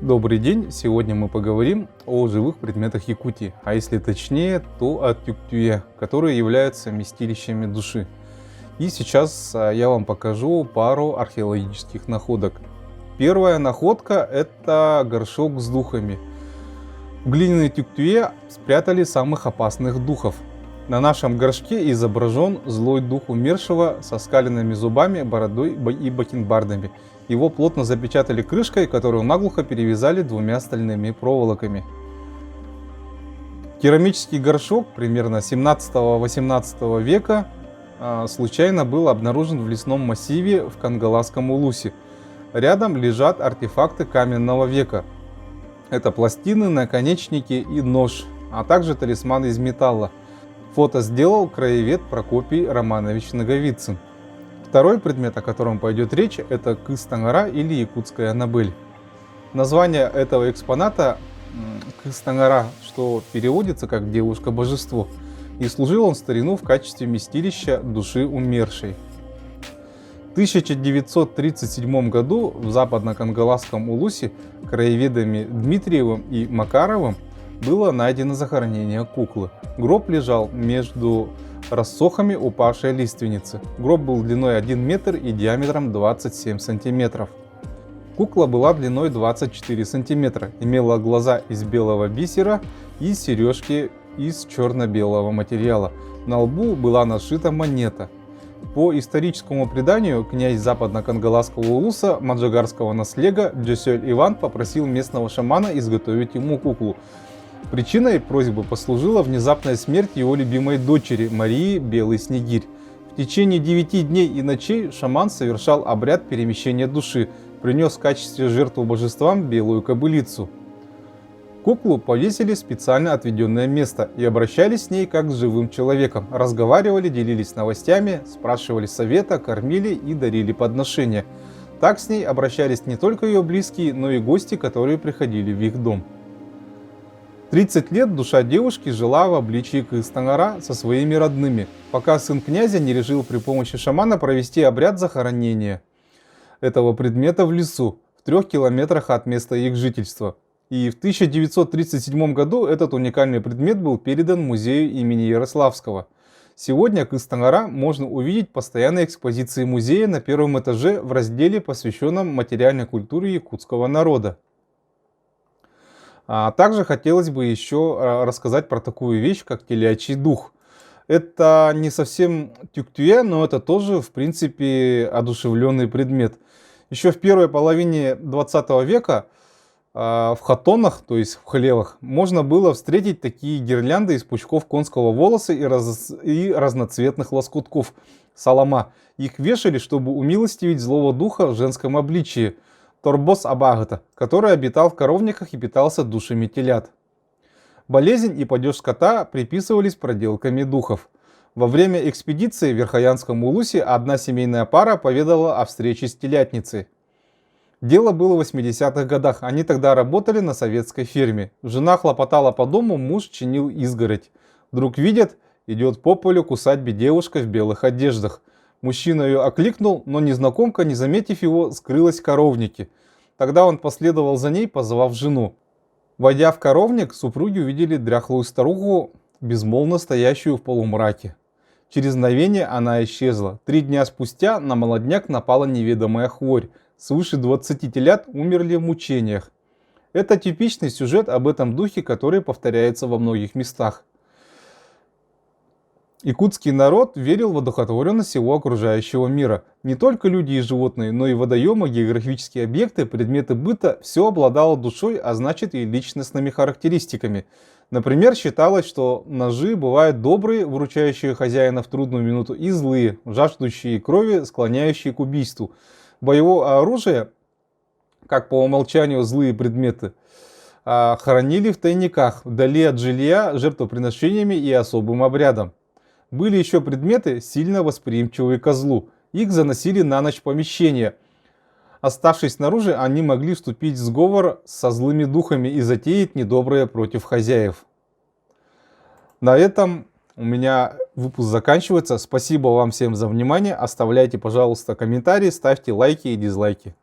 Добрый день! Сегодня мы поговорим о живых предметах Якутии, а если точнее, то о тюктюе, которые являются вместилищами души. И сейчас я вам покажу пару археологических находок. Первая находка – это горшок с духами. В глиняной тюктюе спрятали самых опасных духов. На нашем горшке изображен злой дух умершего со скаленными зубами, бородой и бакенбардами. Его плотно запечатали крышкой, которую наглухо перевязали двумя стальными проволоками. Керамический горшок примерно 17-18 века случайно был обнаружен в лесном массиве в Кангаласском улусе. Рядом лежат артефакты каменного века. Это пластины, наконечники и нож, а также талисман из металла. Фото сделал краевед Прокопий Романович Наговицын. Второй предмет, о котором пойдет речь, это Кыз-Таңара или якутская Аннабель. Название этого экспоната Кыз-Таңара, что переводится как «девушка-божество», и служил он в старину в качестве вместилища души умершей. В 1937 году в западно-кангаласском улусе краеведами Дмитриевым и Макаровым было найдено захоронение куклы. Гроб лежал между рассохами упавшей лиственницы. Гроб был длиной 1 метр и диаметром 27 сантиметров. Кукла была длиной 24 сантиметра, имела глаза из белого бисера и сережки из черно-белого материала. На лбу была нашита монета. По историческому преданию, князь западно-кангаласского улуса маджагарского наслега Джесёль Иван попросил местного шамана изготовить ему куклу. Причиной просьбы послужила внезапная смерть его любимой дочери Марии Белый Снегирь. В течение 9 дней и ночей шаман совершал обряд перемещения души, принес в качестве жертву божествам белую кобылицу. Куклу повесили в специально отведенное место и обращались с ней как с живым человеком. Разговаривали, делились новостями, спрашивали совета, кормили и дарили подношения. Так с ней обращались не только ее близкие, но и гости, которые приходили в их дом. 30 лет душа девушки жила в обличии Кыз-Таңара со своими родными, пока сын князя не решил при помощи шамана провести обряд захоронения этого предмета в лесу, в 3 километрах от места их жительства. И в 1937 году этот уникальный предмет был передан музею имени Ярославского. Сегодня Кыз-Таңара можно увидеть в постоянной экспозиции музея на 1-м этаже в разделе, посвященном материальной культуре якутского народа. А также хотелось бы еще рассказать про такую вещь, как телячий дух. Это не совсем тюктюе, но это тоже, в принципе, одушевленный предмет. Еще в первой половине 20 века в хатонах, то есть в хлевах, можно было встретить такие гирлянды из пучков конского волоса и разноцветных лоскутков салама. Их вешали, чтобы умилостивить злого духа в женском обличии. Торбос Абагата, который обитал в коровниках и питался душами телят. Болезнь и падеж скота приписывались проделками духов. Во время экспедиции в Верхоянском улусе одна семейная пара поведала о встрече с телятницей. Дело было в 80-х годах, они тогда работали на советской ферме. Жена хлопотала по дому, муж чинил изгородь. Вдруг видят, идет по полю к усадьбе девушка в белых одеждах. Мужчина ее окликнул, но незнакомка, не заметив его, скрылась в коровнике. Тогда он последовал за ней, позвав жену. Войдя в коровник, супруги увидели дряхлую старуху, безмолвно стоящую в полумраке. Через мгновение она исчезла. 3 дня спустя на молодняк напала неведомая хворь. Свыше 20 телят умерли в мучениях. Это типичный сюжет об этом духе, который повторяется во многих местах. Якутский народ верил в одухотворенность всего окружающего мира. Не только люди и животные, но и водоемы, географические объекты, предметы быта – все обладало душой, а значит и личностными характеристиками. Например, считалось, что ножи бывают добрые, выручающие хозяина в трудную минуту, и злые, жаждущие крови, склоняющие к убийству. Боевое оружие, как по умолчанию злые предметы, хоронили в тайниках, вдали от жилья, жертвоприношениями и особым обрядом. Были еще предметы, сильно восприимчивые ко злу. Их заносили на ночь в помещение. Оставшись снаружи, они могли вступить в сговор со злыми духами и затеять недоброе против хозяев. На этом у меня выпуск заканчивается. Спасибо вам всем за внимание. Оставляйте, пожалуйста, комментарии, ставьте лайки и дизлайки.